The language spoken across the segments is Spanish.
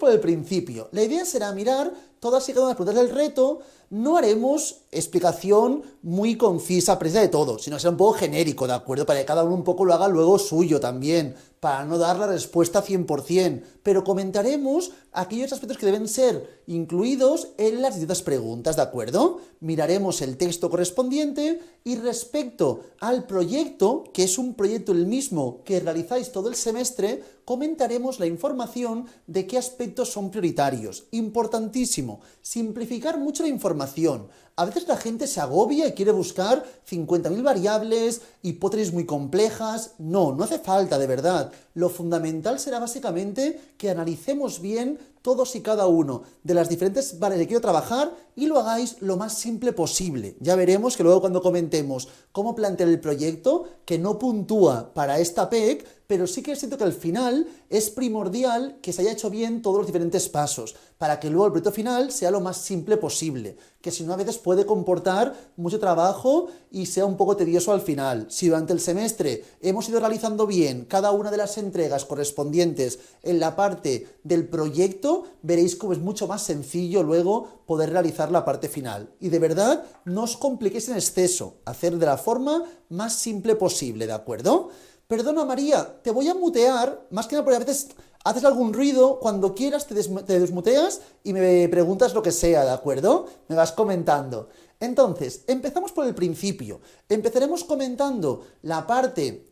por el principio. La idea será mirar todas y cada una de las preguntas del reto. No haremos explicación muy concisa, precisa de todo, sino será un poco genérico, ¿de acuerdo? Para que cada uno un poco lo haga luego suyo también, para no dar la respuesta 100%, pero comentaremos aquellos aspectos que deben ser incluidos en las distintas preguntas, ¿de acuerdo? Miraremos el texto correspondiente y respecto al proyecto, que es un proyecto el mismo que realizáis todo el semestre, comentaremos la información de qué aspectos son prioritarios. Importantísimo, simplificar mucho la información. A veces la gente se agobia y quiere buscar 50.000 variables, hipótesis muy complejas. No, no hace falta, de verdad. Lo fundamental será básicamente que analicemos bien todos y cada uno de las diferentes variables que quiero trabajar y lo hagáis lo más simple posible. Ya veremos que luego cuando comentemos cómo plantear el proyecto, que no puntúa para esta PEC, pero sí que siento que al final es primordial que se haya hecho bien todos los diferentes pasos, para que luego el proyecto final sea lo más simple posible, que si no a veces puede comportar mucho trabajo y sea un poco tedioso al final. Si durante el semestre hemos ido realizando bien cada una de las entregas correspondientes en la parte del proyecto, veréis cómo es mucho más sencillo luego poder realizar la parte final. Y de verdad, no os compliquéis en exceso, hacer de la forma más simple posible, ¿de acuerdo? Perdona María, te voy a mutear, más que nada porque a veces haces algún ruido, cuando quieras te desmuteas y me preguntas lo que sea, ¿de acuerdo? Me vas comentando. Entonces, empezamos por el principio. Empezaremos comentando la parte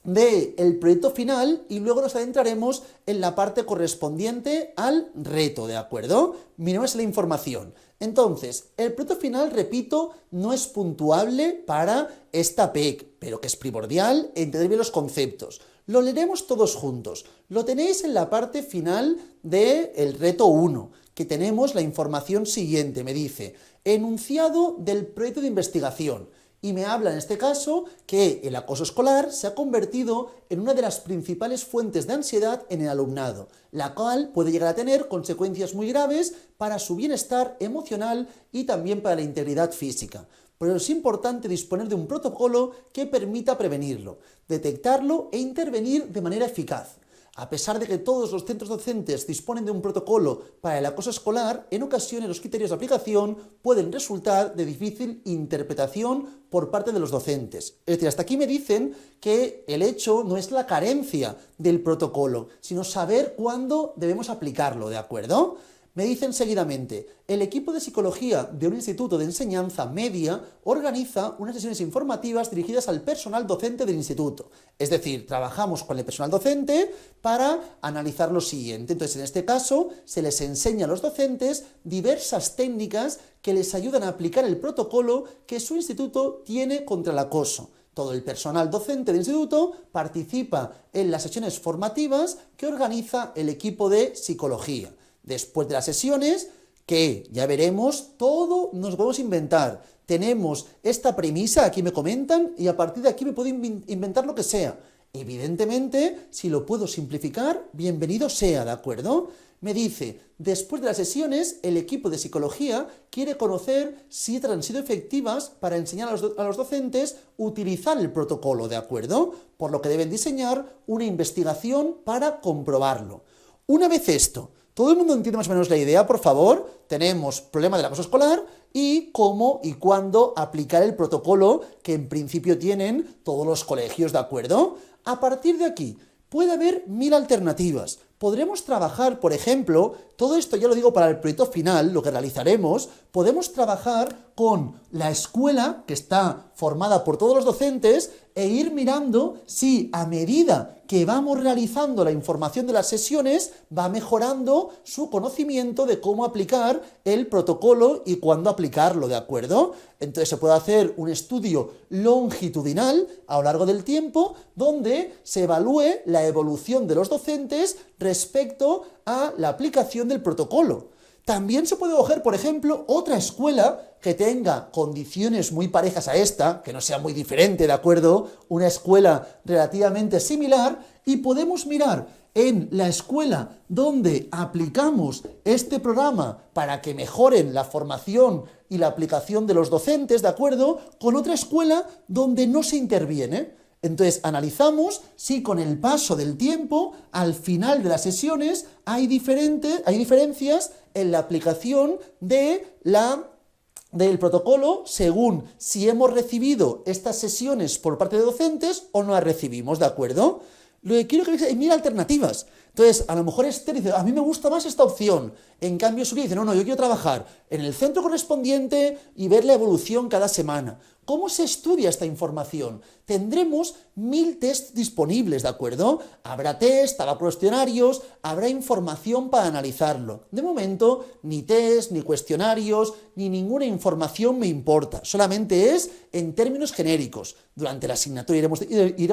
del proyecto final y luego nos adentraremos en la parte correspondiente al reto, ¿de acuerdo? Miremos la información. Entonces, el proyecto final, repito, no es puntuable para esta PEC, pero que es primordial entender bien los conceptos. Lo leeremos todos juntos. Lo tenéis en la parte final del reto 1, que tenemos la información siguiente. Me dice, enunciado del proyecto de investigación. Y me habla en este caso que el acoso escolar se ha convertido en una de las principales fuentes de ansiedad en el alumnado, la cual puede llegar a tener consecuencias muy graves para su bienestar emocional y también para la integridad física. Pero es importante disponer de un protocolo que permita prevenirlo, detectarlo e intervenir de manera eficaz. A pesar de que todos los centros docentes disponen de un protocolo para el acoso escolar, en ocasiones los criterios de aplicación pueden resultar de difícil interpretación por parte de los docentes. Es decir, hasta aquí me dicen que el hecho no es la carencia del protocolo, sino saber cuándo debemos aplicarlo, ¿de acuerdo? Me dicen seguidamente, el equipo de psicología de un instituto de enseñanza media organiza unas sesiones informativas dirigidas al personal docente del instituto. Es decir, trabajamos con el personal docente para analizar lo siguiente. Entonces, en este caso, se les enseña a los docentes diversas técnicas que les ayudan a aplicar el protocolo que su instituto tiene contra el acoso. Todo el personal docente del instituto participa en las sesiones formativas que organiza el equipo de psicología. Después de las sesiones, que ya veremos, todo nos podemos inventar. Tenemos esta premisa, aquí me comentan, y a partir de aquí me puedo inventar lo que sea. Evidentemente, si lo puedo simplificar, bienvenido sea, ¿de acuerdo? Me dice, después de las sesiones, el equipo de psicología quiere conocer si han sido efectivas para enseñar a los docentes utilizar el protocolo, ¿de acuerdo? Por lo que deben diseñar una investigación para comprobarlo. Una vez esto, ¿todo el mundo entiende más o menos la idea, por favor? Tenemos problema del acoso escolar y cómo y cuándo aplicar el protocolo que en principio tienen todos los colegios, ¿de acuerdo? A partir de aquí, puede haber 1000 alternativas. Podremos trabajar, por ejemplo, todo esto ya lo digo para el proyecto final, lo que realizaremos, podemos trabajar con la escuela que está formada por todos los docentes e ir mirando si a medida que vamos realizando la información de las sesiones va mejorando su conocimiento de cómo aplicar el protocolo y cuándo aplicarlo, ¿de acuerdo? Entonces se puede hacer un estudio longitudinal a lo largo del tiempo donde se evalúe la evolución de los docentes respecto a la aplicación del protocolo. También se puede coger, por ejemplo, otra escuela que tenga condiciones muy parejas a esta, que no sea muy diferente, ¿de acuerdo? Una escuela relativamente similar, y podemos mirar en la escuela donde aplicamos este programa para que mejoren la formación y la aplicación de los docentes, ¿de acuerdo? Con otra escuela donde no se interviene. Entonces, analizamos si con el paso del tiempo, al final de las sesiones, hay diferencias en la aplicación del protocolo según si hemos recibido estas sesiones por parte de docentes o no las recibimos, ¿de acuerdo? Lo que quiero que veáis es mil alternativas. Entonces, a lo mejor Esther dice, a mí me gusta más esta opción. En cambio, Suri dice, no, yo quiero trabajar en el centro correspondiente y ver la evolución cada semana. ¿Cómo se estudia esta información? Tendremos 1000 tests disponibles, ¿de acuerdo? Habrá test, habrá cuestionarios, habrá información para analizarlo. De momento, ni test, ni cuestionarios, ni ninguna información me importa. Solamente es en términos genéricos. Durante la asignatura iremos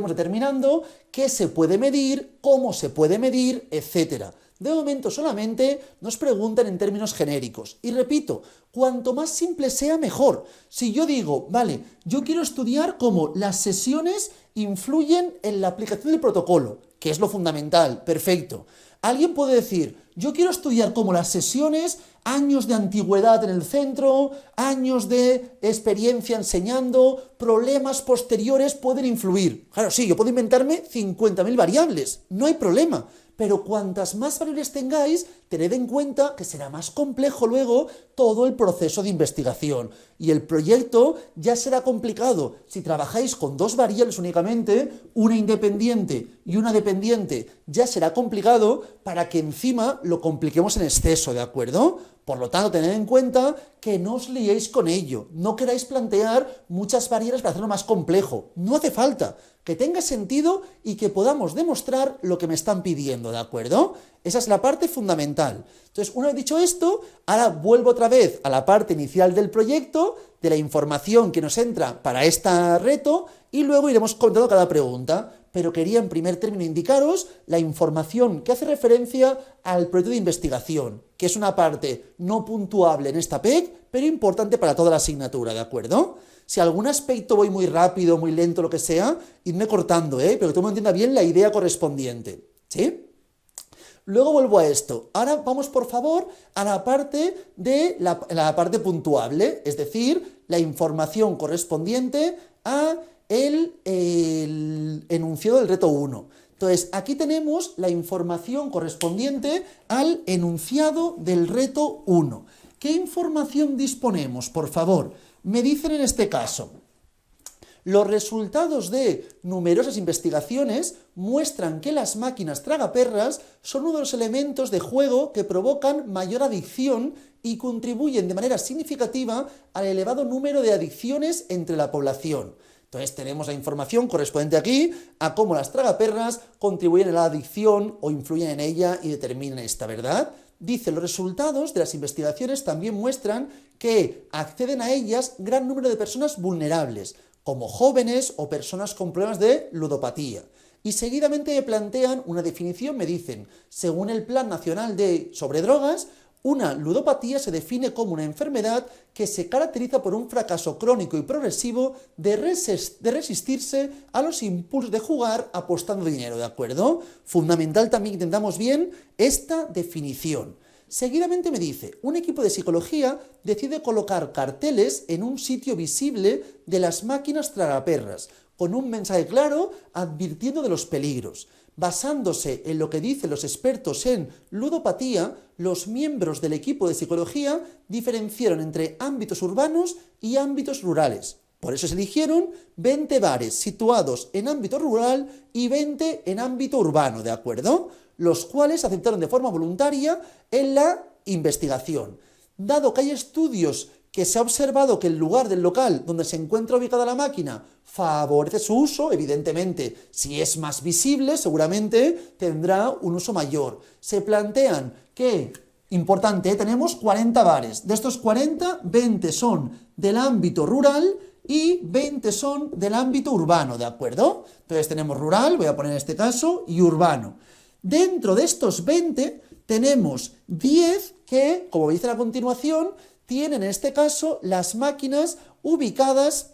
determinando qué se puede medir, cómo se puede medir, etcétera. De momento solamente nos preguntan en términos genéricos. Y repito, cuanto más simple sea, mejor. Si yo digo, vale, yo quiero estudiar cómo las sesiones influyen en la aplicación del protocolo, que es lo fundamental, perfecto. Alguien puede decir, yo quiero estudiar cómo las sesiones, años de antigüedad en el centro, años de experiencia enseñando, problemas posteriores pueden influir. Claro, sí, yo puedo inventarme 50.000 variables, no hay problema. Pero cuantas más variables tengáis, tened en cuenta que será más complejo luego todo el proceso de investigación. Y el proyecto ya será complicado. Si trabajáis con 2 variables únicamente, una independiente y una dependiente, ya será complicado para que encima lo compliquemos en exceso, ¿de acuerdo? Por lo tanto, tened en cuenta que no os liéis con ello. No queráis plantear muchas variables para hacerlo más complejo. No hace falta. Que tenga sentido y que podamos demostrar lo que me están pidiendo, ¿de acuerdo? Esa es la parte fundamental. Entonces, una vez dicho esto, ahora vuelvo otra vez a la parte inicial del proyecto, de la información que nos entra para este reto, y luego iremos contando cada pregunta. Pero quería en primer término indicaros la información que hace referencia al proyecto de investigación, que es una parte no puntuable en esta PEC, pero importante para toda la asignatura, ¿de acuerdo? Si algún aspecto voy muy rápido, muy lento, lo que sea, idme cortando, pero que todo el mundo entienda bien la idea correspondiente, ¿sí? Luego vuelvo a esto. Ahora vamos, por favor, a la parte de la parte puntuable, es decir, la información correspondiente a el enunciado del reto 1. Entonces, aquí tenemos la información correspondiente al enunciado del reto 1. ¿Qué información disponemos, por favor? Me dicen en este caso, los resultados de numerosas investigaciones muestran que las máquinas tragaperras son uno de los elementos de juego que provocan mayor adicción y contribuyen de manera significativa al elevado número de adicciones entre la población. Entonces tenemos la información correspondiente aquí a cómo las tragaperras contribuyen a la adicción o influyen en ella y determinan esta, ¿verdad? Dice, los resultados de las investigaciones también muestran que acceden a ellas gran número de personas vulnerables, como jóvenes o personas con problemas de ludopatía. Y seguidamente me plantean una definición, me dicen, según el Plan Nacional sobre Drogas, una ludopatía se define como una enfermedad que se caracteriza por un fracaso crónico y progresivo de resistirse a los impulsos de jugar apostando dinero, ¿de acuerdo? Fundamental también que entendamos bien esta definición. Seguidamente me dice, un equipo de psicología decide colocar carteles en un sitio visible de las máquinas tragaperras, con un mensaje claro advirtiendo de los peligros. Basándose en lo que dicen los expertos en ludopatía, los miembros del equipo de psicología diferenciaron entre ámbitos urbanos y ámbitos rurales. Por eso se eligieron 20 bares situados en ámbito rural y 20 en ámbito urbano, ¿de acuerdo? Los cuales aceptaron de forma voluntaria en la investigación. Dado que hay estudios que se ha observado que el lugar del local donde se encuentra ubicada la máquina favorece su uso, evidentemente, si es más visible, seguramente tendrá un uso mayor. Se plantean que, importante, tenemos 40 bares. De estos 40, 20 son del ámbito rural y 20 son del ámbito urbano, ¿de acuerdo? Entonces tenemos rural, voy a poner en este caso, y urbano. Dentro de estos 20 tenemos 10 que, como dicen a continuación, tienen en este caso las máquinas ubicadas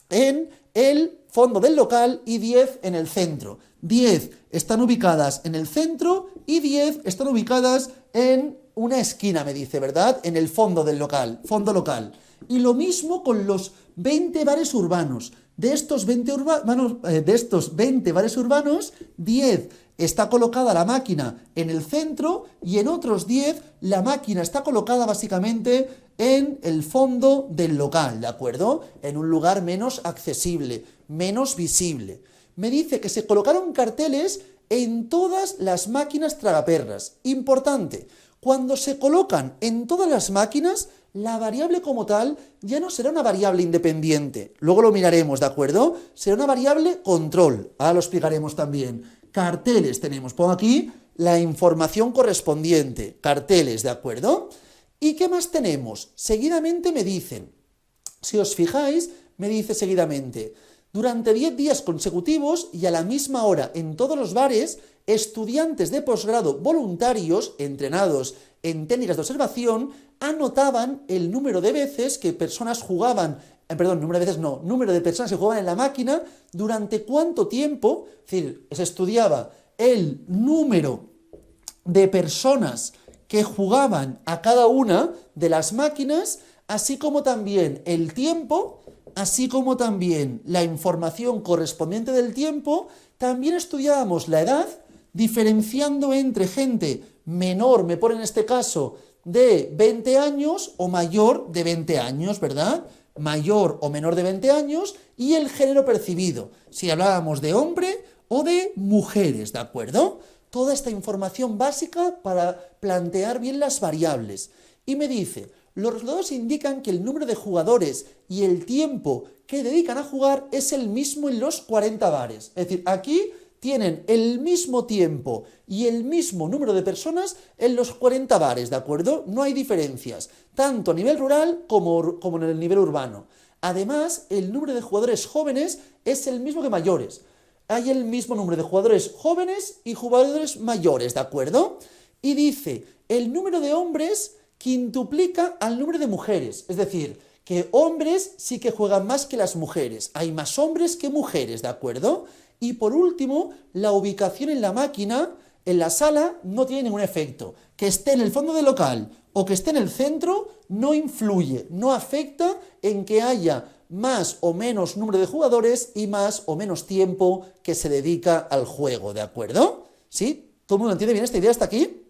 en el fondo del local y 10 en el centro. 10 están ubicadas en el centro y 10 están ubicadas en una esquina, me dice, ¿verdad? En el fondo del local, fondo local. Y lo mismo con los 20 bares urbanos. de estos 20 bares urbanos, 10 está colocada la máquina en el centro y en otros 10 la máquina está colocada básicamente en el fondo del local, ¿de acuerdo? En un lugar menos accesible, menos visible. Me dice que se colocaron carteles en todas las máquinas tragaperras. Importante, cuando se colocan en todas las máquinas, la variable como tal ya no será una variable independiente. Luego lo miraremos, ¿de acuerdo? Será una variable control. Ahora lo explicaremos también. Carteles tenemos. Pongo aquí la información correspondiente. Carteles, ¿de acuerdo? ¿Y qué más tenemos? Seguidamente me dicen, si os fijáis, me dice seguidamente, durante 10 días consecutivos y a la misma hora en todos los bares, estudiantes de posgrado voluntarios, entrenados en técnicas de observación, anotaban el número de veces que personas jugaban, número de personas que jugaban en la máquina, durante cuánto tiempo, es decir, se estudiaba el número de personas que jugaban a cada una de las máquinas, así como también el tiempo, así como también la información correspondiente del tiempo. También estudiábamos la edad, diferenciando entre gente menor, me pone en este caso, de 20 años o mayor de 20 años, ¿verdad? Mayor o menor de 20 años, y el género percibido, si hablábamos de hombre o de mujeres, ¿de acuerdo? Toda esta información básica para plantear bien las variables. Y me dice, los resultados indican que el número de jugadores y el tiempo que dedican a jugar es el mismo en los 40 bares. Es decir, aquí tienen el mismo tiempo y el mismo número de personas en los 40 bares, ¿de acuerdo? No hay diferencias, tanto a nivel rural como en el nivel urbano. Además, el número de jugadores jóvenes es el mismo que mayores. Hay el mismo número de jugadores jóvenes y jugadores mayores, ¿de acuerdo? Y dice, el número de hombres quintuplica al número de mujeres, es decir, que hombres sí que juegan más que las mujeres, hay más hombres que mujeres, ¿de acuerdo? Y por último, la ubicación en la máquina, en la sala, no tiene ningún efecto. Que esté en el fondo del local o que esté en el centro no influye, no afecta en que haya más o menos número de jugadores y más o menos tiempo que se dedica al juego, ¿de acuerdo? ¿Sí? ¿Todo el mundo entiende bien esta idea hasta aquí?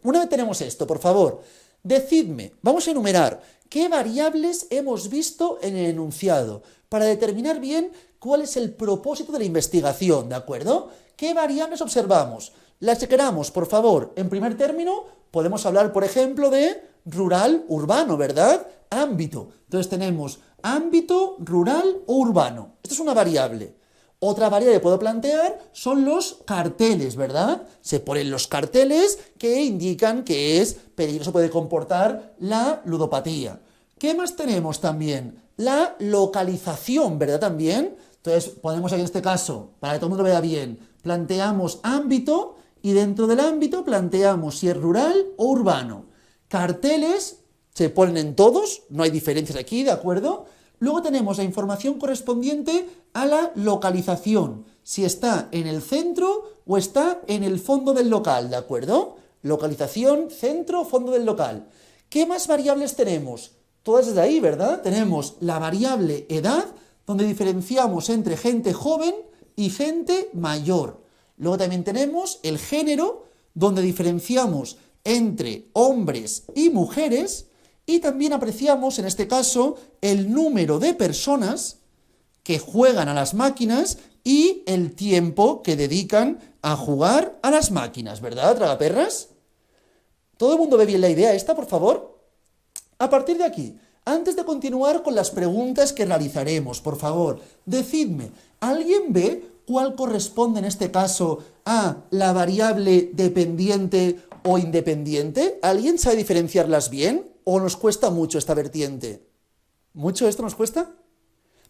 Una vez tenemos esto, por favor, decidme, vamos a enumerar qué variables hemos visto en el enunciado para determinar bien cuál es el propósito de la investigación, ¿de acuerdo? ¿Qué variables observamos? Las que queramos, por favor. En primer término, podemos hablar, por ejemplo, de rural, urbano, ¿verdad? Ámbito. Entonces tenemos ámbito, rural o urbano. Esto es una variable. Otra variable que puedo plantear son los carteles, ¿verdad? Se ponen los carteles que indican que es peligroso, puede comportar la ludopatía. ¿Qué más tenemos también? La localización, ¿verdad? También. Entonces, ponemos aquí en este caso, para que todo el mundo lo vea bien, planteamos ámbito y dentro del ámbito planteamos si es rural o urbano. Carteles se ponen en todos, no hay diferencias aquí, ¿de acuerdo? Luego tenemos la información correspondiente a la localización, si está en el centro o está en el fondo del local, ¿de acuerdo? Localización, centro, fondo del local. ¿Qué más variables tenemos? Todas desde ahí, ¿verdad? Tenemos la variable edad, donde diferenciamos entre gente joven y gente mayor. Luego también tenemos el género, donde diferenciamos entre hombres y mujeres, y también apreciamos, en este caso, el número de personas que juegan a las máquinas y el tiempo que dedican a jugar a las máquinas, ¿verdad, tragaperras? ¿Todo el mundo ve bien la idea esta, por favor? A partir de aquí, antes de continuar con las preguntas que realizaremos, por favor, decidme, ¿alguien ve cuál corresponde en este caso a la variable dependiente o independiente? ¿Alguien sabe diferenciarlas bien o nos cuesta mucho esta vertiente? ¿Mucho esto nos cuesta?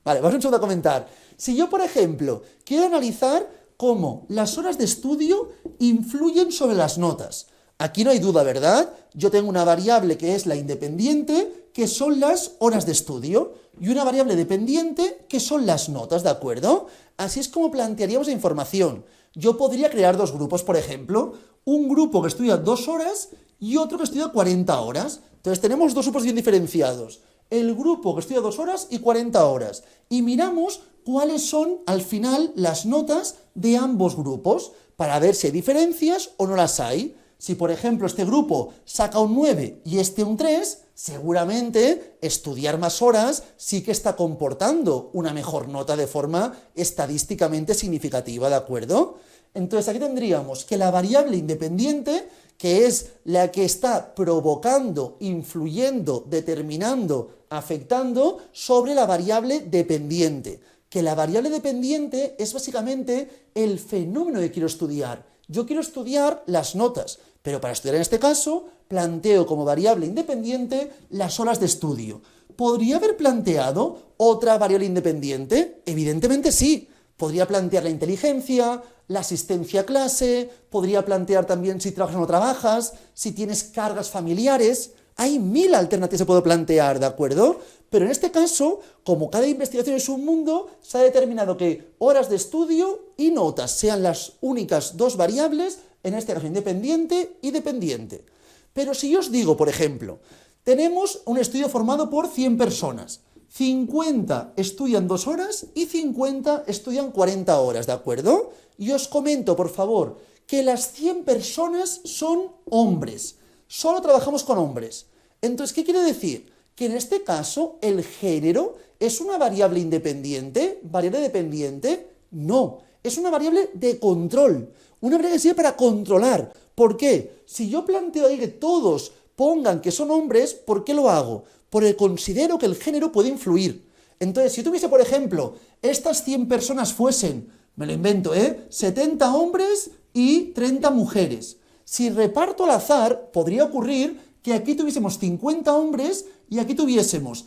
Vale, vamos a comentar. Si yo, por ejemplo, quiero analizar cómo las horas de estudio influyen sobre las notas. Aquí no hay duda, ¿verdad? Yo tengo una variable que es la independiente, que son las horas de estudio, y una variable dependiente, que son las notas, ¿de acuerdo? Así es como plantearíamos la información. Yo podría crear dos grupos, por ejemplo, un grupo que estudia 2 horas y otro que estudia 40 horas. Entonces tenemos dos grupos bien diferenciados. el grupo que estudia 2 horas y 40 horas. Y miramos cuáles son al final las notas de ambos grupos para ver si hay diferencias o no las hay. Si, por ejemplo, este grupo saca un 9 y este un 3, seguramente estudiar más horas sí que está comportando una mejor nota de forma estadísticamente significativa, ¿de acuerdo? Entonces aquí tendríamos que la variable independiente, que es la que está provocando, influyendo, determinando, afectando sobre la variable dependiente. Que la variable dependiente es básicamente el fenómeno que quiero estudiar. Yo quiero estudiar las notas, pero para estudiar en este caso, planteo como variable independiente las horas de estudio. ¿Podría haber planteado otra variable independiente? Evidentemente sí. Podría plantear la inteligencia, la asistencia a clase, podría plantear también si trabajas o no trabajas, si tienes cargas familiares. Hay 1000 alternativas que puedo plantear, ¿de acuerdo? Pero en este caso, como cada investigación es un mundo, se ha determinado que horas de estudio y notas sean las únicas dos variables, en este caso independiente y dependiente. Pero si yo os digo, por ejemplo, tenemos un estudio formado por 100 personas, 50 estudian 2 horas y 50 estudian 40 horas, ¿de acuerdo? Y os comento, por favor, que las 100 personas son hombres. Solo trabajamos con hombres. Entonces, ¿qué quiere decir? Que en este caso el género es una variable independiente. ¿Variable dependiente? No, es una variable de control. Una variable que sirve para controlar. ¿Por qué? Si yo planteo ahí que todos pongan que son hombres, ¿por qué lo hago? Porque considero que el género puede influir. Entonces, si tuviese, por ejemplo, estas 100 personas fuesen, me lo invento, 70 hombres y 30 mujeres. Si reparto al azar, podría ocurrir que aquí tuviésemos 50 hombres y aquí tuviésemos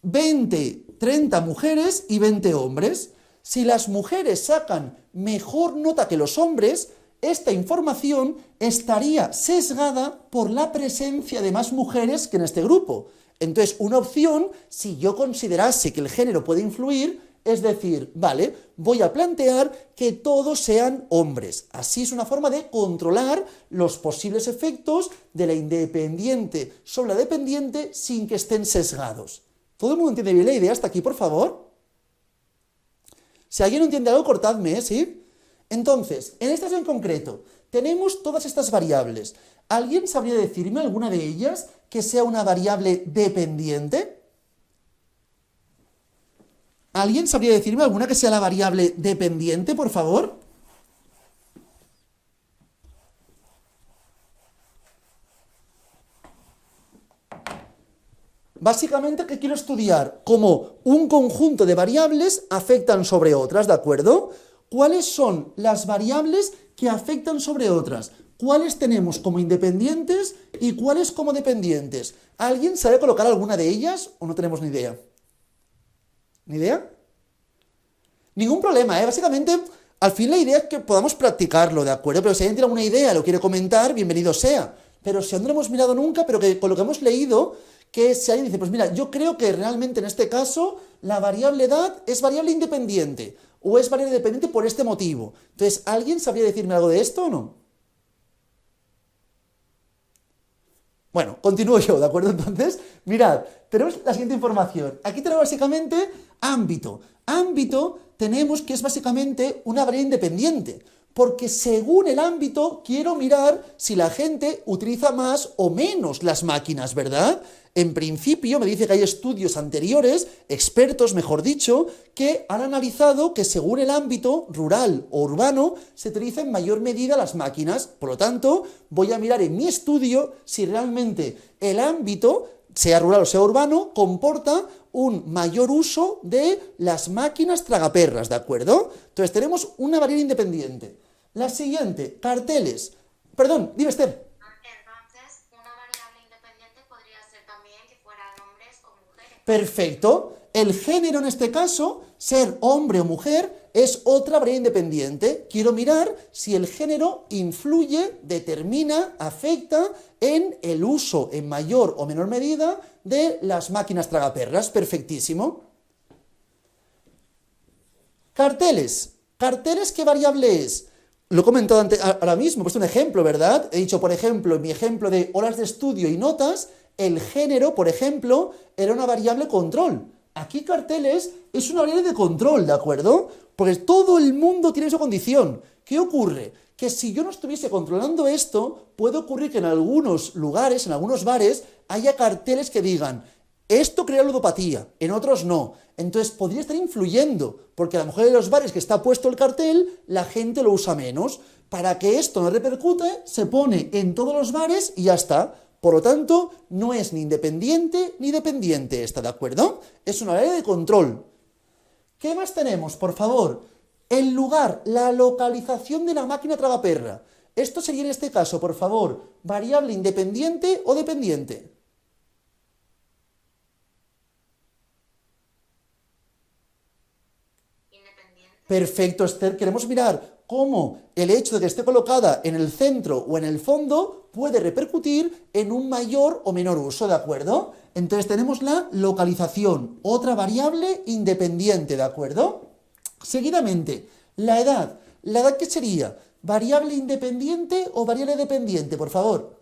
20, 30 mujeres y 20 hombres. Si las mujeres sacan mejor nota que los hombres, esta información estaría sesgada por la presencia de más mujeres que en este grupo. Entonces, una opción, si yo considerase que el género puede influir, es decir, vale, voy a plantear que todos sean hombres. Así es una forma de controlar los posibles efectos de la independiente sobre la dependiente sin que estén sesgados. ¿Todo el mundo entiende bien la idea hasta aquí, por favor? Si alguien no entiende algo, cortadme, ¿sí? Entonces, en esta en concreto, tenemos todas estas variables. ¿Alguien sabría decirme alguna de ellas que sea una variable dependiente? ¿Alguien sabría decirme alguna que sea la variable dependiente, por favor? Básicamente, ¿qué quiero estudiar? Cómo un conjunto de variables afectan sobre otras, ¿de acuerdo? ¿Cuáles son las variables que afectan sobre otras? ¿Cuáles tenemos como independientes y cuáles como dependientes? ¿Alguien sabe colocar alguna de ellas o no tenemos ni idea? ¿Ni idea? Ningún problema, ¿eh? Básicamente, al fin la idea es que podamos practicarlo, ¿de acuerdo? Pero si alguien tiene alguna idea, lo quiere comentar, bienvenido sea. Pero si aún no lo hemos mirado nunca, pero que con lo que hemos leído, que si alguien dice, pues mira, yo creo que realmente en este caso la variable edad es variable independiente, o es variable dependiente por este motivo. Entonces, ¿alguien sabría decirme algo de esto o no? Bueno, continúo yo, ¿de acuerdo? Entonces, mirad, tenemos la siguiente información. Aquí tenemos básicamente ámbito. Ámbito tenemos que es básicamente una variable independiente, porque según el ámbito quiero mirar si la gente utiliza más o menos las máquinas, ¿verdad? En principio me dice que hay estudios anteriores, expertos mejor dicho, que han analizado que según el ámbito rural o urbano se utilizan en mayor medida las máquinas. Por lo tanto, voy a mirar en mi estudio si realmente el ámbito, sea rural o sea urbano, comporta un mayor uso de las máquinas tragaperras, ¿de acuerdo? Entonces tenemos una variable independiente. La siguiente, carteles. Perdón, dime, Esther. Entonces, una variable independiente podría ser también que fueran hombres o mujeres. Perfecto. El género en este caso, ser hombre o mujer, es otra variable independiente. Quiero mirar si el género influye, determina, afecta en el uso en mayor o menor medida de las máquinas tragaperras. Perfectísimo. Carteles. ¿Carteles qué variable es? Lo he comentado ahora mismo, he puesto un ejemplo, ¿verdad? He dicho, por ejemplo, en mi ejemplo de horas de estudio y notas, El género, por ejemplo, era una variable control. Aquí carteles es una variable de control, ¿de acuerdo? Porque todo el mundo tiene esa condición. ¿Qué ocurre? Que si yo no estuviese controlando esto, puede ocurrir que en algunos lugares, en algunos bares, haya carteles que digan, esto crea ludopatía, en otros no. Entonces podría estar influyendo, porque a lo mejor en los bares que está puesto el cartel, la gente lo usa menos. Para que esto no repercute, se pone en todos los bares y ya está. Por lo tanto, no es ni independiente ni dependiente esta, ¿de acuerdo? Es una variable de control. ¿Qué más tenemos, por favor? El lugar, la localización de la máquina tragaperra. Esto sería en este caso, por favor, variable independiente o dependiente. Independiente. Perfecto, Esther. Queremos mirar cómo el hecho de que esté colocada en el centro o en el fondo puede repercutir en un mayor o menor uso, ¿de acuerdo? Entonces tenemos la localización, otra variable independiente, ¿de acuerdo? Seguidamente, la edad. ¿La edad qué sería? ¿Variable independiente o variable dependiente, por favor?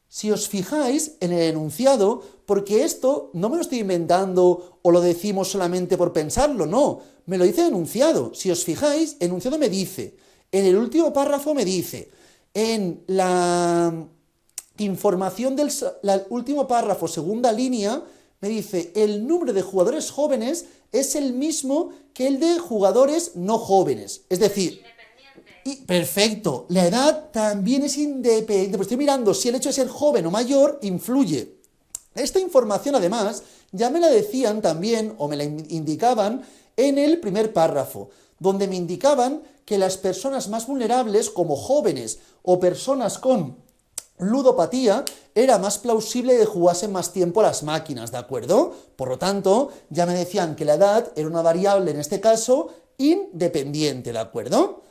Si os fijáis en el enunciado, porque esto no me lo estoy inventando o lo decimos solamente por pensarlo, no, me lo dice el enunciado. Si os fijáis, el enunciado me dice, en el último párrafo me dice, en la información del último párrafo, segunda línea, me dice, el número de jugadores jóvenes es el mismo que el de jugadores no jóvenes. Es decir, perfecto, la edad también es independiente, pero estoy mirando si el hecho de ser joven o mayor influye. Esta información, además, ya me la decían también, o me la indicaban, en el primer párrafo, donde me indicaban que las personas más vulnerables, como jóvenes o personas con ludopatía, era más plausible que jugasen más tiempo a las máquinas, ¿de acuerdo? Por lo tanto, ya me decían que la edad era una variable, en este caso, independiente, ¿de acuerdo?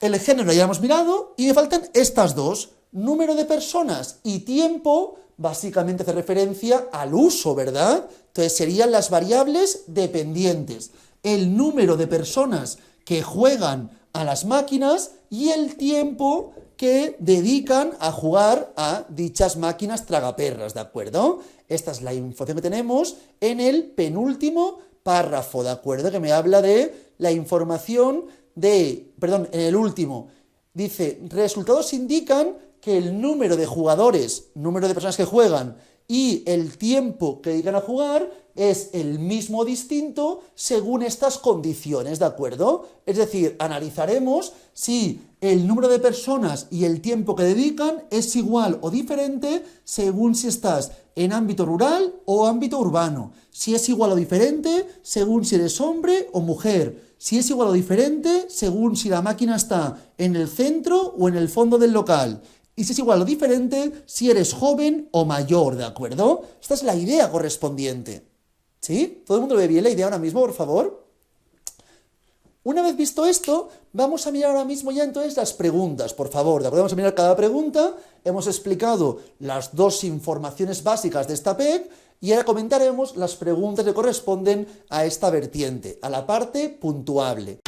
El género ya hemos mirado y me faltan estas dos. Número de personas y tiempo, básicamente hace referencia al uso, ¿verdad? Entonces serían las variables dependientes. El número de personas que juegan a las máquinas y el tiempo que dedican a jugar a dichas máquinas tragaperras, ¿de acuerdo? Esta es la información que tenemos en el penúltimo párrafo, ¿de acuerdo? Que me habla de la información en el último, dice, resultados indican que el número de jugadores, número de personas que juegan y el tiempo que dedican a jugar es el mismo o distinto según estas condiciones, ¿de acuerdo? Es decir, analizaremos si el número de personas y el tiempo que dedican es igual o diferente según si estás en ámbito rural o ámbito urbano, si es igual o diferente según si eres hombre o mujer, si es igual o diferente según si la máquina está en el centro o en el fondo del local, y si es igual o diferente si eres joven o mayor, ¿de acuerdo? Esta es la idea correspondiente. ¿Sí? ¿Todo el mundo ve bien la idea ahora mismo, por favor? Una vez visto esto, vamos a mirar ahora mismo ya entonces las preguntas, por favor, ¿de acuerdo? Vamos a mirar cada pregunta, hemos explicado las dos informaciones básicas de esta PEC y ahora comentaremos las preguntas que corresponden a esta vertiente, a la parte puntuable.